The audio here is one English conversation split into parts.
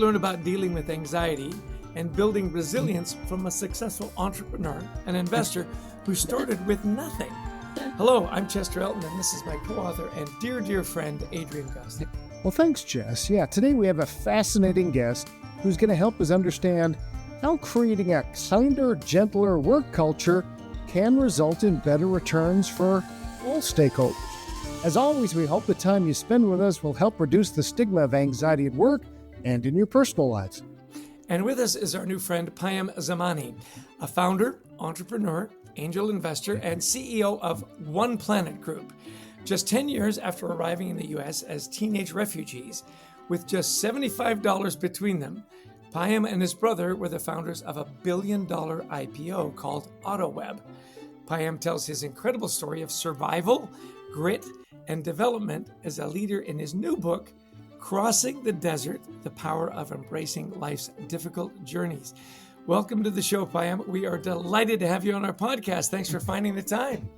learn about dealing with anxiety and building resilience from a successful entrepreneur and investor who started with nothing. Hello, I'm Chester Elton, and this is my co-author and dear friend, Adrian Gust. Well, thanks, Jess. Yeah, today we have a fascinating guest who's going to help us understand how creating a kinder, gentler work culture can result in better returns for all stakeholders. As always, we hope the time you spend with us will help reduce the stigma of anxiety at work and in your personal lives. And with us is our new friend, Payam Zamani, a founder, entrepreneur, angel investor, and CEO of One Planet Group. Just 10 years after arriving in the U.S. as teenage refugees, with just $75 between them, Payam and his brother were the founders of a billion-dollar IPO called AutoWeb. Payam tells his incredible story of survival, grit, and development as a leader in his new book, Crossing the Desert, The Power of Embracing Life's Difficult Journeys. Welcome to the show, Payam. We are delighted to have you on our podcast. Thanks for finding the time.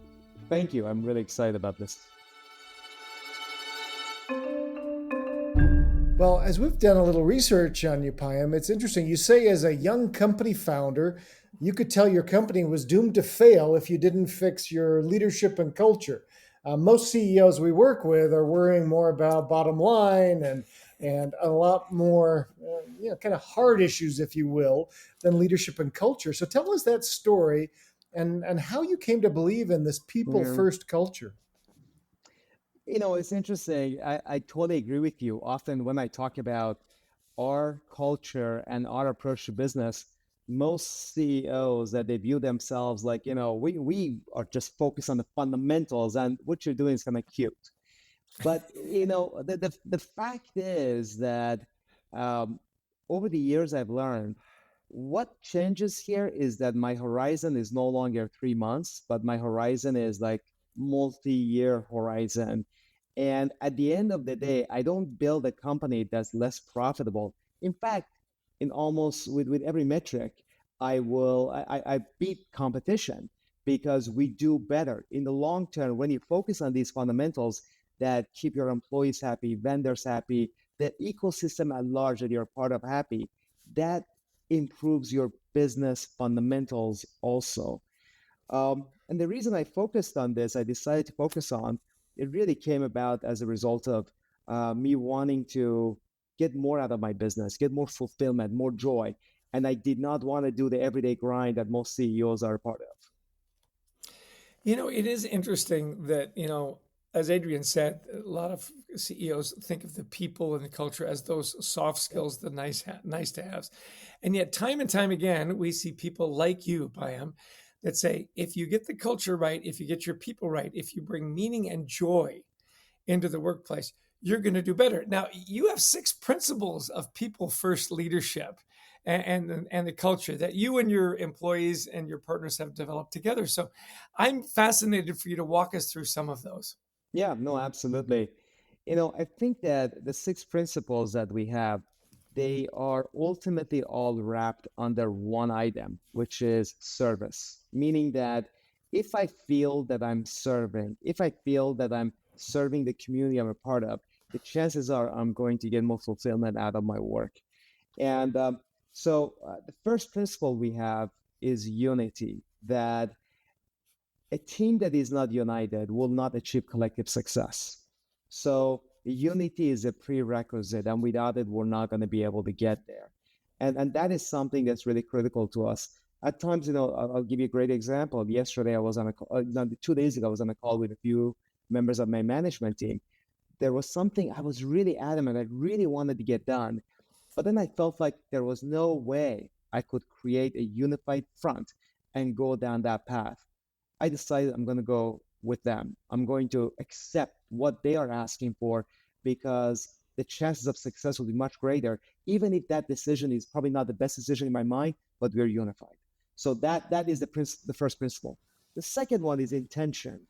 Thank you. I'm really excited about this. Well, as we've done a little research on you, Payam, it's interesting. You say as a young company founder, you could tell your company was doomed to fail if you didn't fix your leadership and culture. Most CEOs we work with are worrying more about bottom line and a lot more, kind of hard issues, if you will, than leadership and culture. So tell us that story and how you came to believe in this people-first culture. You know, it's interesting. I totally agree with you. Often when I talk about our culture and our approach to business, most CEOs that they view themselves like, we are just focused on the fundamentals and what you're doing is kind of cute. But, the fact is that over the years I've learned what changes here is that my horizon is no longer 3 months, but my horizon is like multi-year horizon. And at the end of the day, I don't build a company that's less profitable. In fact, in almost with every metric, I beat competition because we do better. In the long term, when you focus on these fundamentals that keep your employees happy, vendors happy, the ecosystem at large that you're part of happy, that improves your business fundamentals also. And the reason I focused on this, I decided to focus on, it really came about as a result of me wanting to get more out of my business, get more fulfillment, more joy. And I did not want to do the everyday grind that most CEOs are a part of. It is interesting that, as Adrian said, a lot of CEOs think of the people and the culture as those soft skills, the nice to haves. And yet time and time again, we see people like you, Payam, that say, if you get the culture right, if you get your people right, if you bring meaning and joy into the workplace, you're going to do better. Now, you have 6 principles of people-first leadership and the culture that you and your employees and your partners have developed together. So I'm fascinated for you to walk us through some of those. Yeah, no, absolutely. I think that the 6 principles that we have, they are ultimately all wrapped under one item, which is service. Meaning that if I feel that I'm serving, if I feel that I'm serving the community I'm a part of, the chances are I'm going to get more fulfillment out of my work. And so the first principle we have is unity, that a team that is not united will not achieve collective success. So unity is a prerequisite, and without it, we're not going to be able to get there. And that is something that's really critical to us. At times, I'll give you a great example. Yesterday, I was on 2 days ago, I was on a call with a few members of my management team. There was something I was really adamant, I really wanted to get done. But then I felt like there was no way I could create a unified front and go down that path. I decided I'm going to go with them. I'm going to accept what they are asking for because the chances of success will be much greater, even if that decision is probably not the best decision in my mind, but we're unified. So that is the first principle. The second one is intention.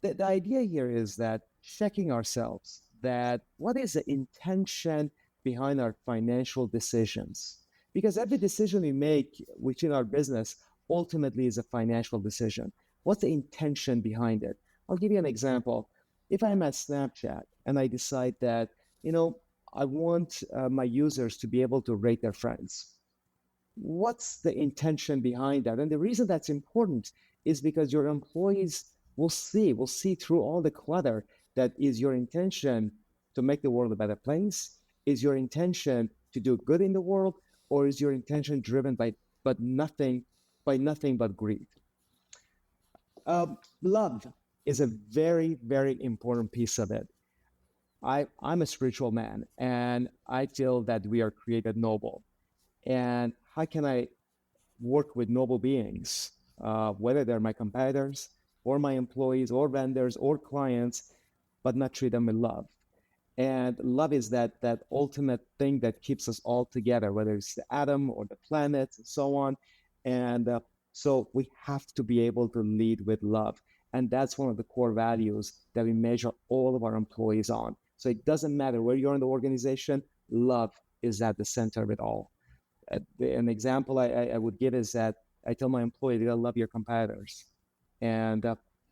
The idea here is that checking ourselves, that what is the intention behind our financial decisions? Because every decision we make within our business ultimately is a financial decision. What's the intention behind it? I'll give you an example. If I'm at Snapchat and I decide that, I want my users to be able to rate their friends. What's the intention behind that? And the reason that's important is because your employees will see through all the clutter that is your intention to make the world a better place, is your intention to do good in the world, or is your intention driven by nothing but greed. Love is a very, very important piece of it. I'm a spiritual man, and I feel that we are created noble. And how can I work with noble beings, whether they're my competitors or my employees or vendors or clients, but not treat them with love? And love is that ultimate thing that keeps us all together, whether it's the atom or the planet and so on. And so we have to be able to lead with love. And that's one of the core values that we measure all of our employees on. So it doesn't matter where you're in the organization, love is at the center of it all. An example I would give is that I tell my employee, you gotta love your competitors. And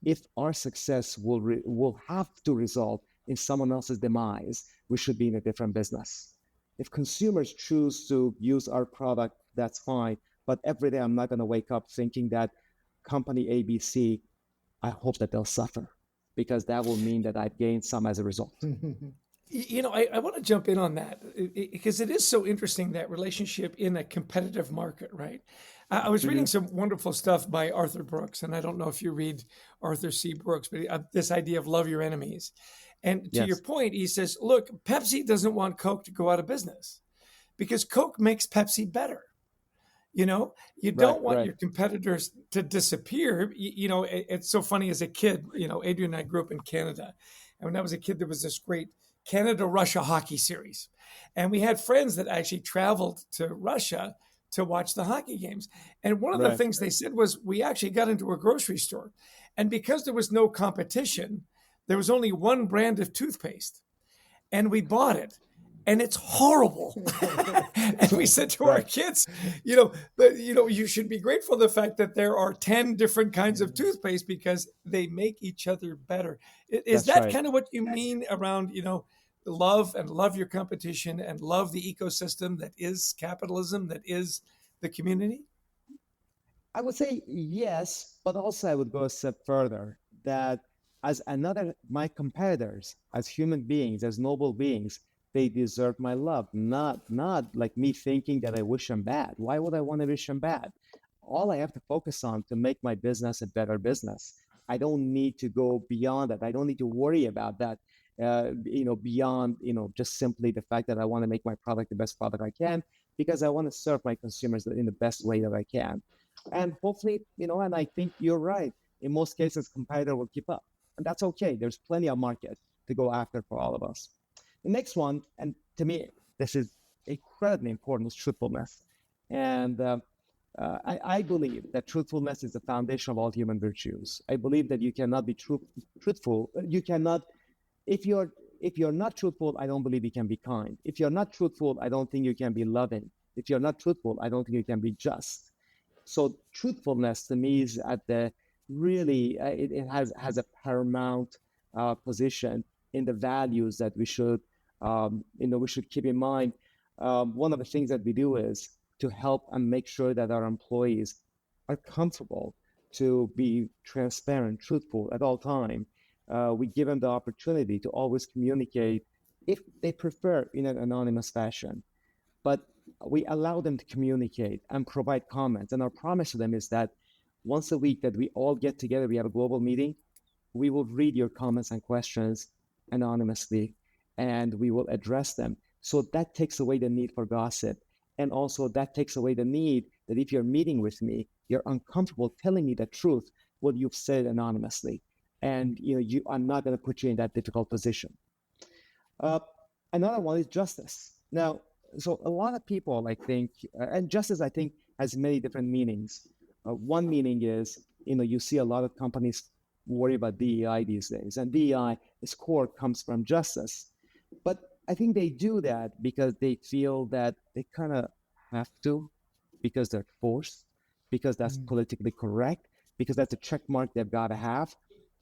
if our success will have to result in someone else's demise, we should be in a different business. If consumers choose to use our product, that's fine. But every day I'm not going to wake up thinking that company ABC, I hope that they'll suffer, because that will mean that I've gained some as a result. I want to jump in on that because it is so interesting, that relationship in a competitive market, right? I was reading some wonderful stuff by Arthur Brooks, and I don't know if you read Arthur C. Brooks, but this idea of love your enemies. And to your Yes. point, he says, look, Pepsi doesn't want Coke to go out of business because Coke makes Pepsi better. You Right, don't want right. your competitors to disappear. It's so funny. As a kid, Adrian and I grew up in Canada, and when I was a kid, there was this great Canada-Russia hockey series, and we had friends that actually traveled to Russia to watch the hockey games. And one of the Right. things they said was, we actually got into a grocery store, and because there was no competition, there was only one brand of toothpaste, and we bought it, and it's horrible. And we said to our Right. kids, you should be grateful for the fact that there are 10 different kinds of toothpaste, because they make each other better. Is That's that right. kind of what you mean around, love and love your competition and love the ecosystem that is capitalism, that is the community? I would say yes, but also I would go a step further, that my competitors, as human beings, as noble beings, they deserve my love, not like me thinking that I wish them bad. Why would I want to wish them bad? All I have to focus on to make my business a better business. I don't need to go beyond that. I don't need to worry about that. Beyond just simply the fact that I want to make my product the best product I can, because I want to serve my consumers in the best way that I can. And hopefully, and I think you're right. In most cases, competitor will keep up. And that's okay. There's plenty of market to go after for all of us. The next one, and to me, this is incredibly important, is truthfulness. And I believe that truthfulness is the foundation of all human virtues. I believe that you cannot be truthful. You cannot, if you're not truthful, I don't believe you can be kind. If you're not truthful, I don't think you can be loving. If you're not truthful, I don't think you can be just. So truthfulness to me is at the really it has a paramount position in the values that we should keep in mind. One of the things that we do is to help and make sure that our employees are comfortable to be transparent, truthful at all time. We give them the opportunity to always communicate, if they prefer, in an anonymous fashion, but we allow them to communicate and provide comments. And our promise to them is that once a week that we all get together, we have a global meeting, we will read your comments and questions anonymously, and we will address them. So that takes away the need for gossip. And also that takes away the need that if you're meeting with me, you're uncomfortable telling me the truth, what you've said anonymously. And I'm not going to put you in that difficult position. Uh, Another one is justice. Now, so a lot of people, I think, and justice, I think, has many different meanings. One meaning is, you see a lot of companies worry about DEI these days, and DEI, its core comes from justice. But I think they do that because they feel that they kind of have to, because they're forced, because that's politically correct, because that's a check mark they've got to have.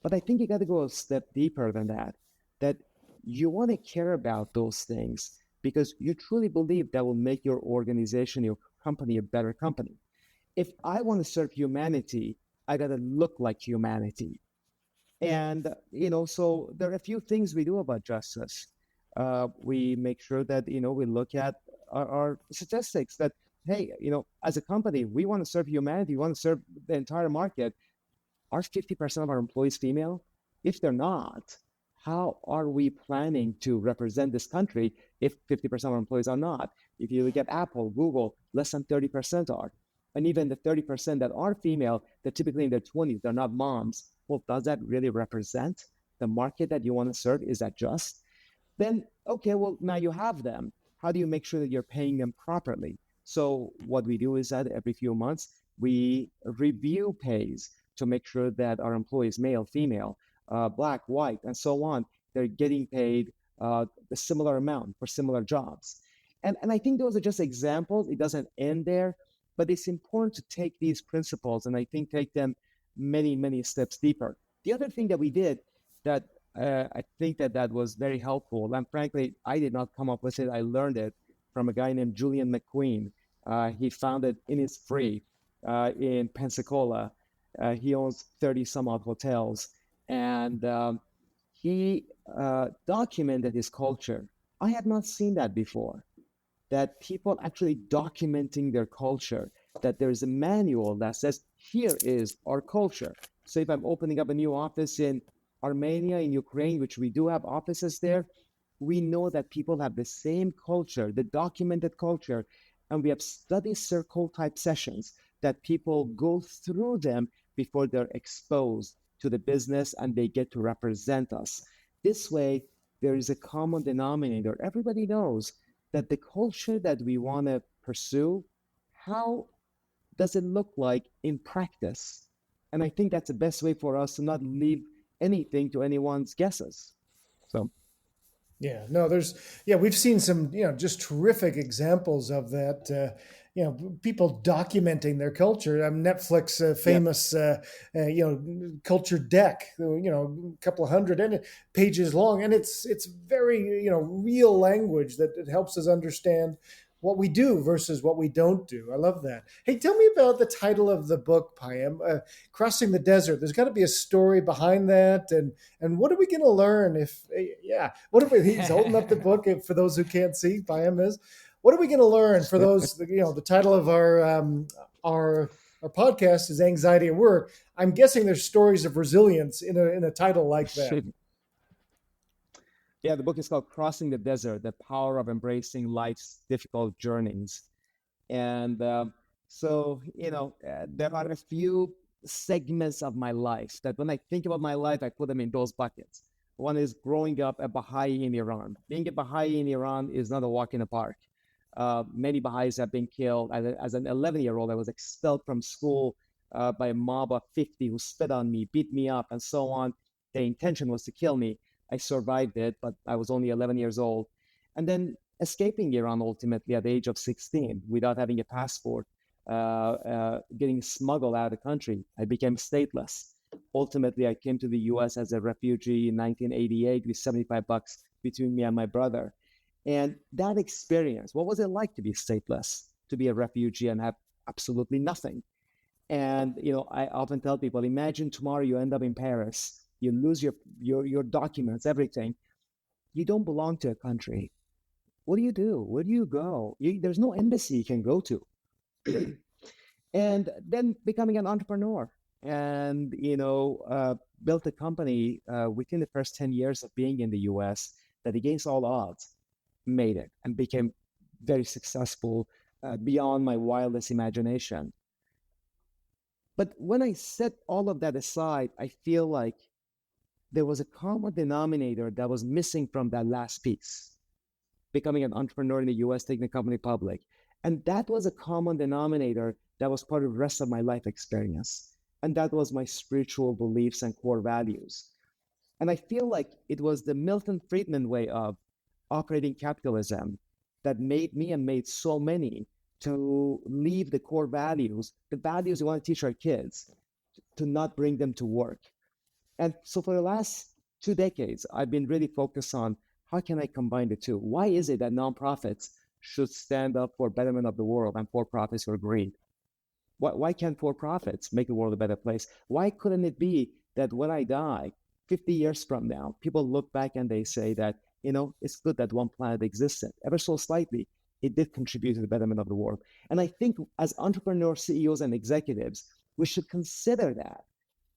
But I think you got to go a step deeper than that, that you want to care about those things because you truly believe that will make your organization, your company, a better company. If I want to serve humanity, I got to look like humanity. And, so there are a few things we do about justice. We make sure that, we look at our statistics that, hey, as a company, we want to serve humanity, we want to serve the entire market. Are 50% of our employees female? If they're not, how are we planning to represent this country if 50% of our employees are not? If you look at Apple, Google, less than 30% are. And even the 30% that are female, they're typically in their 20s, they're not moms. Well, does that really represent the market that you want to serve? Is that just? Then, okay, well, now you have them. How do you make sure that you're paying them properly? So what we do is that every few months, we review pays to make sure that our employees, male, female, black, white, and so on, they're getting paid a similar amount for similar jobs. And I think those are just examples. It doesn't end there, but it's important to take these principles and I think take them many, many steps deeper. The other thing that we did that I think that was very helpful, and frankly, I did not come up with it. I learned it from a guy named Julian McQueen. He founded Innisfree in Pensacola. He owns 30 some odd hotels, and he documented his culture. I have not seen that before, that people actually documenting their culture, that there's a manual that says, here is our culture. So if I'm opening up a new office in Armenia, in Ukraine, which we do have offices there, we know that people have the same culture, the documented culture, and we have study circle type sessions that people go through them before they're exposed to the business and they get to represent us. This way, there is a common denominator. Everybody knows that the culture that we want to pursue, how does it look like in practice? And I think that's the best way for us to not leave anything to anyone's guesses. So we've seen some, just terrific examples of that. People documenting their culture. Netflix famous, culture deck. A couple of hundred pages long, and it's very real language that it helps us understand what we do versus what we don't do. I love that. Hey, tell me about the title of the book, Payam, Crossing the Desert. There's got to be a story behind that. And what are we going to learn he's holding up the book for those who can't see, Payam is. What are we going to learn for those, the title of our podcast is Anxiety at Work. I'm guessing there's stories of resilience in a title like that. Yeah, the book is called Crossing the Desert, The Power of Embracing Life's Difficult Journeys. And there are a few segments of my life that when I think about my life, I put them in those buckets. One is growing up a Baha'i in Iran. Being a Baha'i in Iran is not a walk in the park. Many Baha'is have been killed. As an 11-year-old, I was expelled from school by a mob of 50 who spit on me, beat me up, and so on. Their intention was to kill me. I survived it, but I was only 11 years old. And then escaping Iran ultimately at the age of 16 without having a passport, getting smuggled out of the country. I became stateless. Ultimately, I came to the US as a refugee in 1988 with $75 between me and my brother. And that experience, what was it like to be stateless, to be a refugee and have absolutely nothing? And, I often tell people, imagine tomorrow you end up in Paris. You lose your documents, everything. You don't belong to a country. What do you do? Where do you go? There's no embassy you can go to. And then becoming an entrepreneur and, built a company within the first 10 years of being in the US that against all odds made it and became very successful beyond my wildest imagination. But when I set all of that aside, I feel like there was a common denominator that was missing from that last piece, becoming an entrepreneur in the US, taking the company public. And that was a common denominator that was part of the rest of my life experience. And that was my spiritual beliefs and core values. And I feel like it was the Milton Friedman way of operating capitalism that made me and made so many to leave the core values, the values we want to teach our kids, to not bring them to work. And so for the last 2 decades, I've been really focused on how can I combine the two? Why is it that nonprofits should stand up for betterment of the world and for-profits for greed? Why can't for-profits make the world a better place? Why couldn't it be that when I die, 50 years from now, people look back and they say that, it's good that one planet existed, ever so slightly. It did contribute to the betterment of the world. And I think as entrepreneurs, CEOs, and executives, we should consider that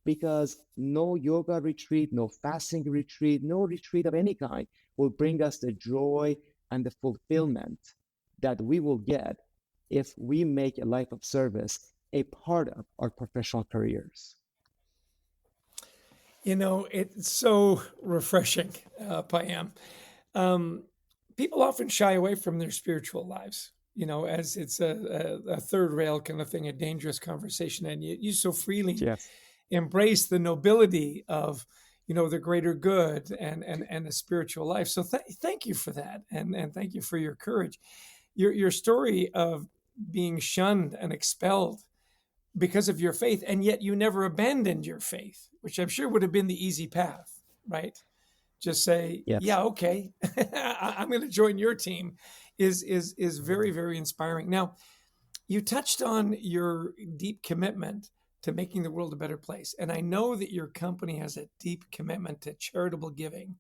because no yoga retreat, no fasting retreat, no retreat of any kind will bring us the joy and the fulfillment that we will get if we make a life of service a part of our professional careers. It's so refreshing, Payam. People often shy away from their spiritual lives, as it's a third rail kind of thing, a dangerous conversation. And you so freely Yes. embrace the nobility of, the greater good and the spiritual life. So thank you for that. And thank you for your courage. Your story of being shunned and expelled because of your faith, and yet you never abandoned your faith, which I'm sure would have been the easy path, right? Just say, Yes. yeah, okay, I'm going to join your team, is very, very inspiring. Now, you touched on your deep commitment to making the world a better place, and I know that your company has a deep commitment to charitable giving.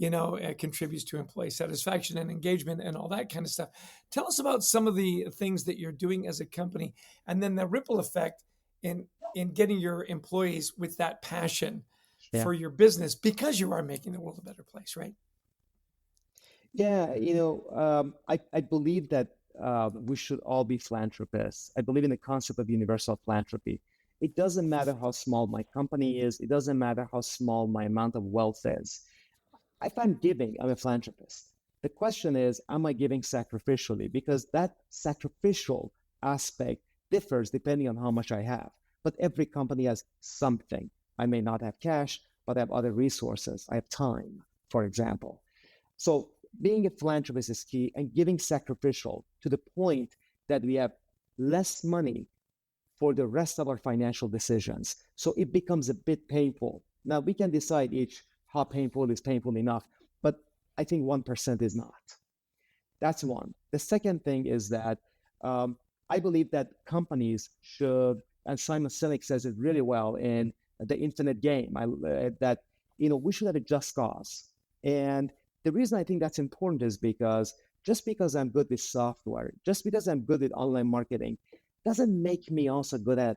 It contributes to employee satisfaction and engagement and all that kind of stuff. Tell us about some of the things that you're doing as a company, and then the ripple effect in getting your employees with that passion Yeah. for your business because you are making the world a better place, right? Yeah, I believe that we should all be philanthropists. I believe in the concept of universal philanthropy. It doesn't matter how small my company is. It doesn't matter how small my amount of wealth is. If I'm giving, I'm a philanthropist. The question is, am I giving sacrificially? Because that sacrificial aspect differs depending on how much I have. But every company has something. I may not have cash, but I have other resources. I have time, for example. So being a philanthropist is key and giving sacrificial to the point that we have less money for the rest of our financial decisions. So it becomes a bit painful. Now we can decide each how painful is painful enough, but I think 1% is not. That's one. The second thing is that I believe that companies should, and Simon Sinek says it really well in The Infinite Game, that we should have a just cause. And the reason I think that's important is because just because I'm good with software, just because I'm good with online marketing, doesn't make me also good at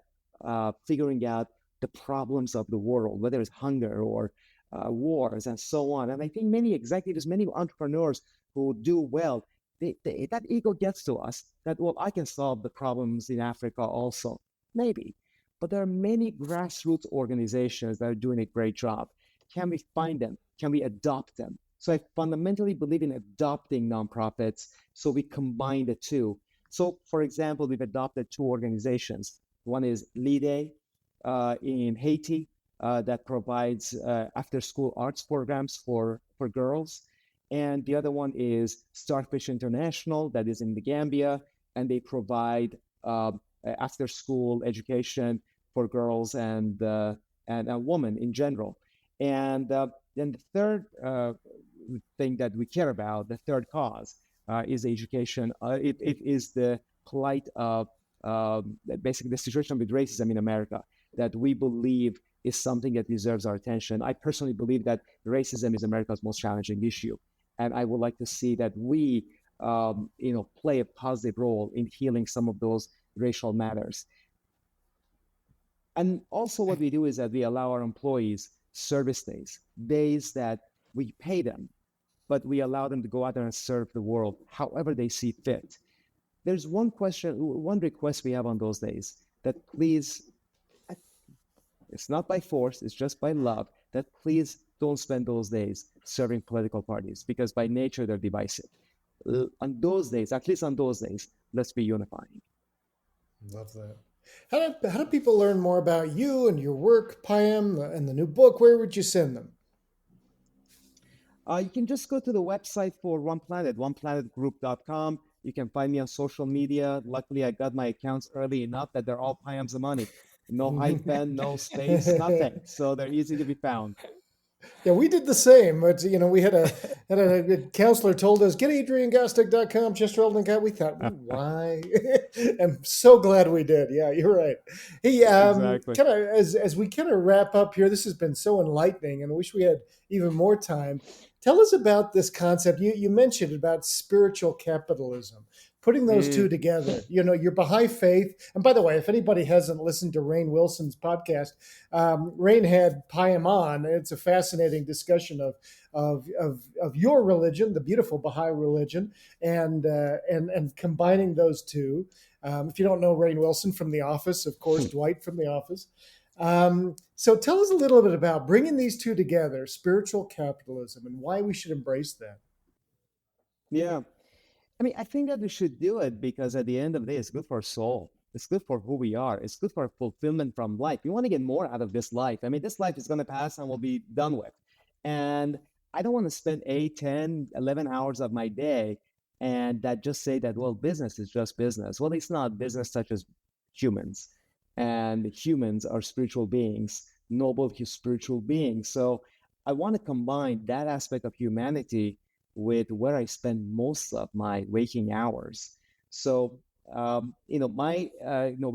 figuring out the problems of the world, whether it's hunger or wars and so on. And I think many executives, many entrepreneurs who do well, that ego gets to us that, well, I can solve the problems in Africa also. Maybe. But there are many grassroots organizations that are doing a great job. Can we find them? Can we adopt them? So I fundamentally believe in adopting nonprofits so we combine the two. So, for example, we've adopted two organizations. One is Lide in Haiti that provides after-school arts programs for girls. And the other one is Starfish International that is in the Gambia, and they provide after-school education for girls and women in general. And then the third thing that we care about, the third cause, is education. It is the plight of basically the situation with racism in America that we believe is something that deserves our attention. I personally believe that racism is America's most challenging issue, and I would like to see that we, play a positive role in healing some of those racial matters. And also, what we do is that we allow our employees service days that we pay them, but we allow them to go out there and serve the world however they see fit. There's one request we have on those days that please, it's not by force, it's just by love, that please don't spend those days serving political parties because by nature they're divisive. On those days, at least on those days, let's be unifying. Love that. How do people learn more about you and your work, Payam, and the new book? Where would you send them? You can just go to the website for One Planet, oneplanetgroup.com. You can find me on social media. Luckily, I got my accounts early enough that they're all Payam Zamani. No hyphen, no space, nothing. So they're easy to be found. Yeah, we did the same. But we had a counselor told us get adriangostick.com, Chester Eldon guy. We thought, why? I'm so glad we did. Yeah, you're right. Hey, Exactly. kind of as we kind of wrap up here, this has been so enlightening, and I wish we had even more time. Tell us about this concept. You mentioned about spiritual capitalism. Putting those two Mm. together, your Baha'i faith. And by the way, if anybody hasn't listened to Rainn Wilson's podcast, Rainn had Payam on. It's a fascinating discussion of your religion, the beautiful Baha'i religion, and combining those two. If you don't know Rainn Wilson from The Office, of course, Dwight from The Office. So tell us a little bit about bringing these two together, spiritual capitalism, and why we should embrace that. Yeah. I mean, I think that we should do it because at the end of the day, it's good for our soul. It's good for who we are. It's good for fulfillment from life. We want to get more out of this life. I mean, this life is going to pass and we'll be done with. And I don't want to spend 8, 10, 11 hours of my day and that just say that, well, business is just business. Well, it's not. Business touches humans, and humans are spiritual beings, noble spiritual beings. So I want to combine that aspect of humanity with where I spend most of my waking hours. So, we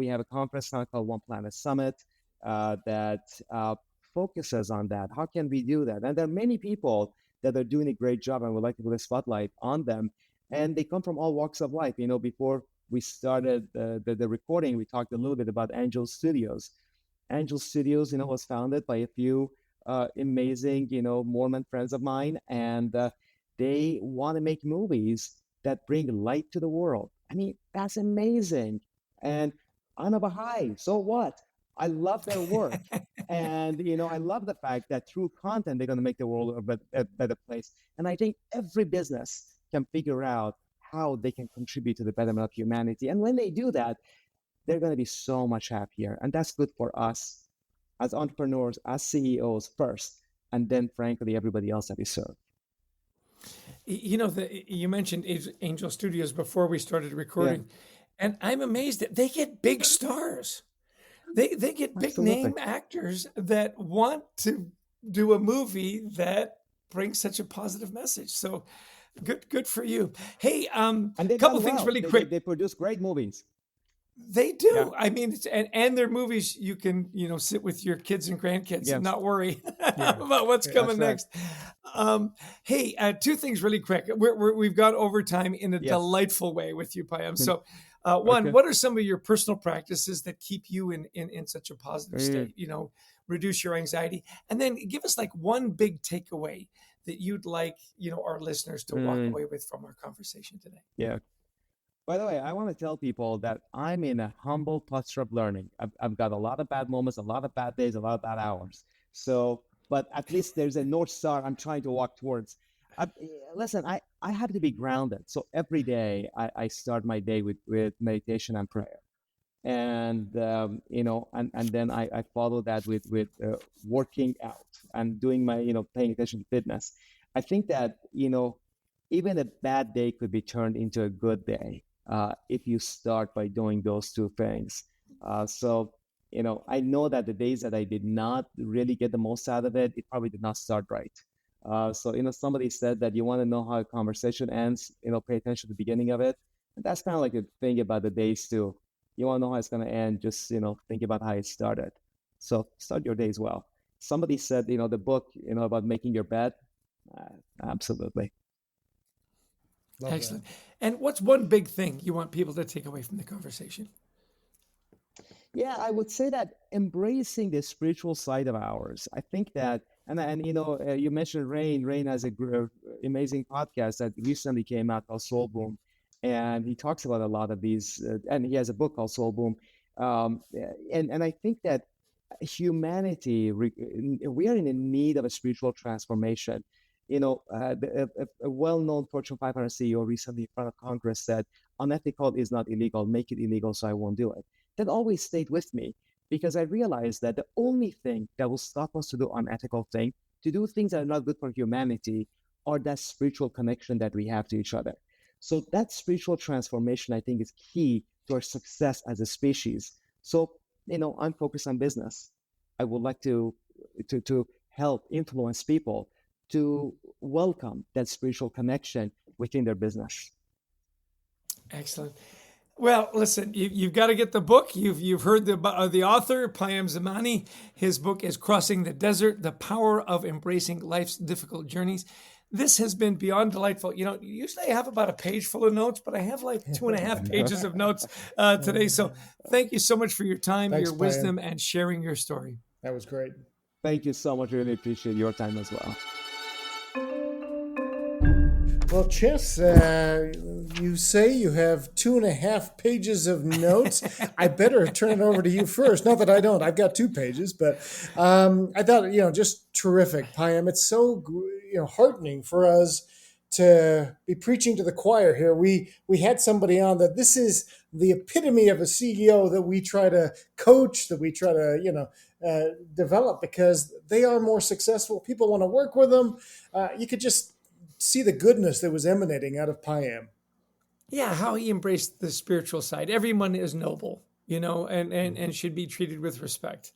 have a conference now called One Planet Summit that focuses on that. How can we do that? And there are many people that are doing a great job, and would like to put a spotlight on them. And they come from all walks of life. Before we started the recording, we talked a little bit about Angel Studios. Angel Studios, was founded by a few amazing, Mormon friends of mine, and they want to make movies that bring light to the world. I mean, that's amazing. And I'm a Baha'i, so what? I love their work. And, I love the fact that through content, they're going to make the world a better place. And I think every business can figure out how they can contribute to the betterment of humanity. And when they do that, they're going to be so much happier. And that's good for us as entrepreneurs, as CEOs first, and then, frankly, everybody else that we serve. You mentioned Angel Studios before we started Yeah, recording, and I'm amazed that they get big stars. They get big absolutely. name actors that want to do a movie that brings such a positive message. So good for you. Hey, And they've couple done things well. really They quick. they produce great movies. They Yeah. do. I mean, and their movies you can sit with your kids and grandkids and Yes. not worry Yeah, about what's yeah. coming That's right. next. Hey, two things really quick. We've got overtime in a Yes. delightful way with you, Payam. So, one, Okay. what are some of your personal practices that keep you in such a positive Mm, state? Reduce your anxiety, and then give us like one big takeaway that you'd like our listeners to walk mm, away with from our conversation today. yeah. By the way, I want to tell people that I'm in a humble posture of learning. I've got a lot of bad moments, a lot of bad days, a lot of bad hours. So, but at least there's a North Star I'm trying to walk towards. I, Listen, I have to be grounded. So every day I start my day with meditation and prayer. And then I follow that with working out and doing my paying attention to fitness. I think that even a bad day could be turned into a good day if you start by doing those two things. So I know that the days that I did not really get the most out of it, it probably did not start right. So somebody said that you want to know how a conversation ends, pay attention to the beginning of it. And that's kind of like a thing about the days too. You want to know how it's going to end, just think about how it started. So start your days well. Somebody said the book about making your bed. Absolutely. Love that. Excellent. And what's one big thing you want people to take away from the conversation? Yeah, I would say that embracing the spiritual side of ours. I think that, you mentioned Rain. Rain has a amazing podcast that recently came out called Soul Boom, and he talks about a lot of these. And he has a book called Soul Boom, and I think that humanity, we are in a need of a spiritual transformation. A well-known Fortune 500 CEO recently in front of Congress said, "Unethical is not illegal. Make it illegal, so I won't do it." That always stayed with me because I realized that the only thing that will stop us to do unethical thing, to do things that are not good for humanity, are that spiritual connection that we have to each other. So that spiritual transformation, I think, is key to our success as a species. So, I'm focused on business. I would like to help influence people to welcome that spiritual connection within their business. Excellent. Well, listen, you've got to get the book. You've heard the author, Payam Zamani. His book is Crossing the Desert, The Power of Embracing Life's Difficult Journeys. This has been beyond delightful. Usually I have about a page full of notes, but I have like 2.5 pages of notes today. So thank you so much for your time, Thanks, your wisdom, Payam. and sharing your story. That was great. Thank you so much. Really appreciate your time as well. Well, Chess, you say you have 2.5 pages of notes. I better turn it over to you first. Not that I don't. I've got 2 pages, but I thought, just terrific, Payam. It's so, heartening for us to be preaching to the choir here. We had somebody on that this is the epitome of a CEO that we try to coach, that we try to, develop, because they are more successful. People want to work with them. You could just see the goodness that was emanating out of Payam. Yeah, how he embraced the spiritual side. Everyone is noble, and should be treated with respect.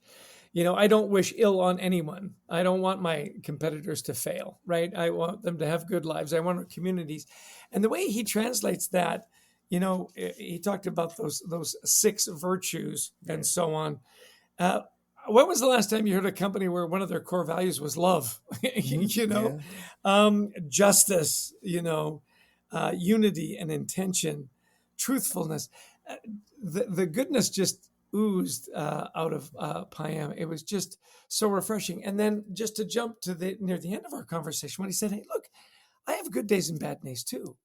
I don't wish ill on anyone. I don't want my competitors to fail, right? I want them to have good lives. I want our communities. And the way he translates that, he talked about those 6 virtues and so on. When was the last time you heard a company where one of their core values was love? Justice, unity and intention, truthfulness. The goodness just oozed out of Payam. It was just so refreshing. And then just to jump to near the end of our conversation, when he said, "Hey, look, I have good days and bad days too.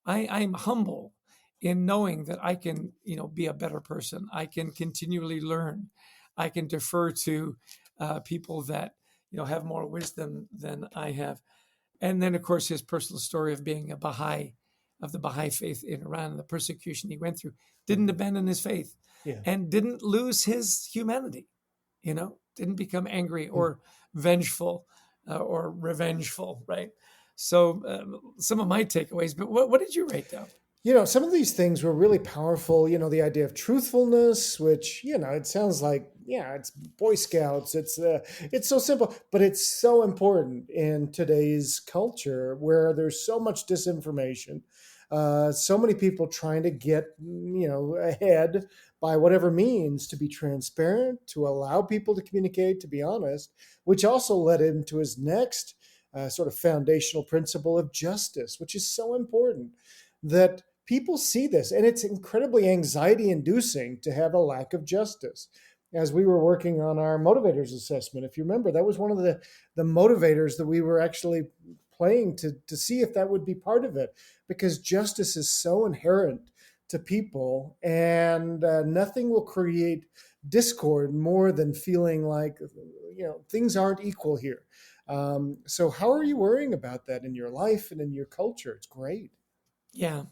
I'm humble in knowing that I can, be a better person. I can continually learn. I can defer to people that, have more wisdom than I have." And then, of course, his personal story of being a Baha'i, of the Baha'i faith in Iran, and the persecution he went through, didn't abandon his faith, and didn't lose his humanity, didn't become angry or vengeful or revengeful, right? So some of my takeaways, but what did you write down? Some of these things were really powerful. The idea of truthfulness, which, it sounds like, it's Boy Scouts. It's so simple, but it's so important in today's culture where there's so much disinformation, so many people trying to get, ahead by whatever means, to be transparent, to allow people to communicate, to be honest, which also led him to his next sort of foundational principle of justice, which is so important, that people see this, and it's incredibly anxiety inducing to have a lack of justice. As we were working on our motivators assessment, if you remember, that was one of the motivators that we were actually playing to see if that would be part of it, because justice is so inherent to people, and nothing will create discord more than feeling like, things aren't equal here. So how are you worrying about that in your life and in your culture? It's great. Yeah.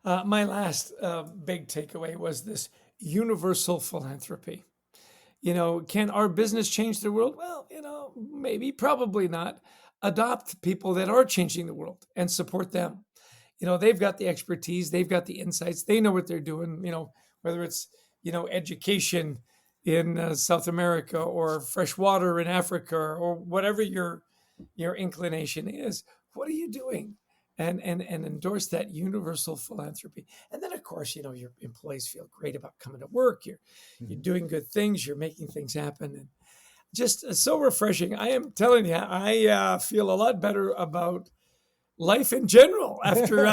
My last big takeaway was this universal philanthropy. Can our business change the world? Well, maybe, probably not. Adopt people that are changing the world and support them. They've got the expertise, they've got the insights, they know what they're doing, whether it's, education in South America or fresh water in Africa or whatever your inclination is. What are you doing? And endorse that universal philanthropy. And then, of course, your employees feel great about coming to work. You're doing good things. You're making things happen. And just so refreshing. I am telling you, I feel a lot better about life in general after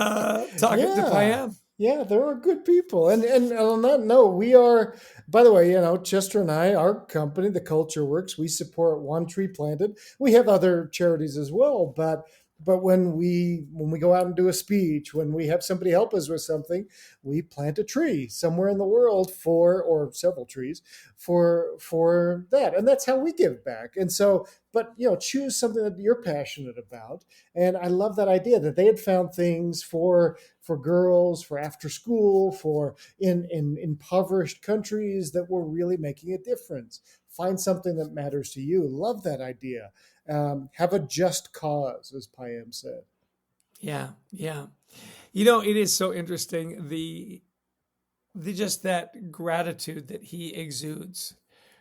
talking to Payam. Yeah, there are good people. And on that note, we are, by the way, Chester and I, our company, the Culture Works, we support One Tree Planted. We have other charities as well, but when we go out and do a speech, when we have somebody help us with something, we plant a tree somewhere in the world or several trees for that. And that's how we give back. And so, but choose something that you're passionate about. And I love that idea that they had found things for girls, for after school, for in impoverished countries that were really making a difference. Find something that matters to you. Love that idea. Have a just cause, as Payam said. Yeah, yeah. It is so interesting, the just that gratitude that he exudes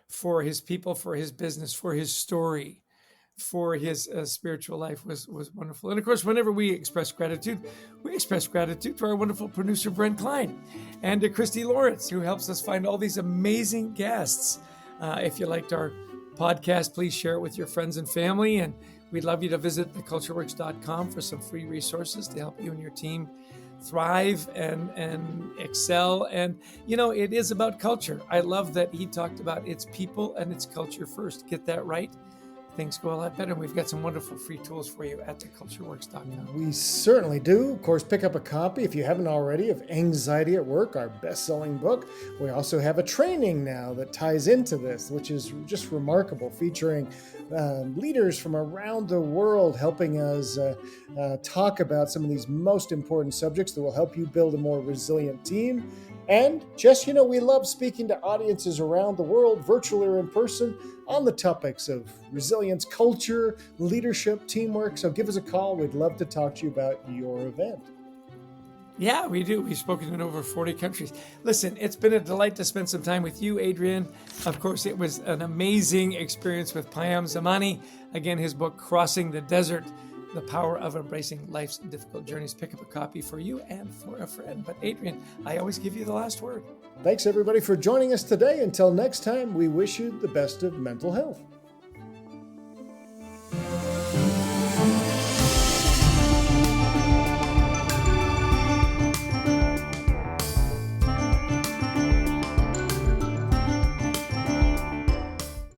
for his people, for his business, for his story, for his spiritual life was wonderful. And of course, whenever we express gratitude to our wonderful producer, Brent Klein, and to Christy Lawrence, who helps us find all these amazing guests. If you liked our podcast, please share it with your friends and family. And we'd love you to visit thecultureworks.com for some free resources to help you and your team thrive and excel. And, it is about culture. I love that he talked about it's people and it's culture first. Get that right. Things go a lot better. And we've got some wonderful free tools for you at thecultureworks.com. We certainly do. Of course, pick up a copy if you haven't already of Anxiety at Work, our best-selling book. We also have a training now that ties into this, which is just remarkable, featuring leaders from around the world helping us talk about some of these most important subjects that will help you build a more resilient team. And just, we love speaking to audiences around the world, virtually or in person, on the topics of resilience, culture, leadership, teamwork. So give us a call. We'd love to talk to you about your event. Yeah, we do. We've spoken in over 40 countries. Listen, it's been a delight to spend some time with you, Adrian. Of course, it was an amazing experience with Payam Zamani. Again, his book, Crossing the Desert, The Power of Embracing Life's Difficult Journeys. Pick up a copy for you and for a friend. But Adrian, I always give you the last word. Thanks, everybody, for joining us today. Until next time, we wish you the best of mental health.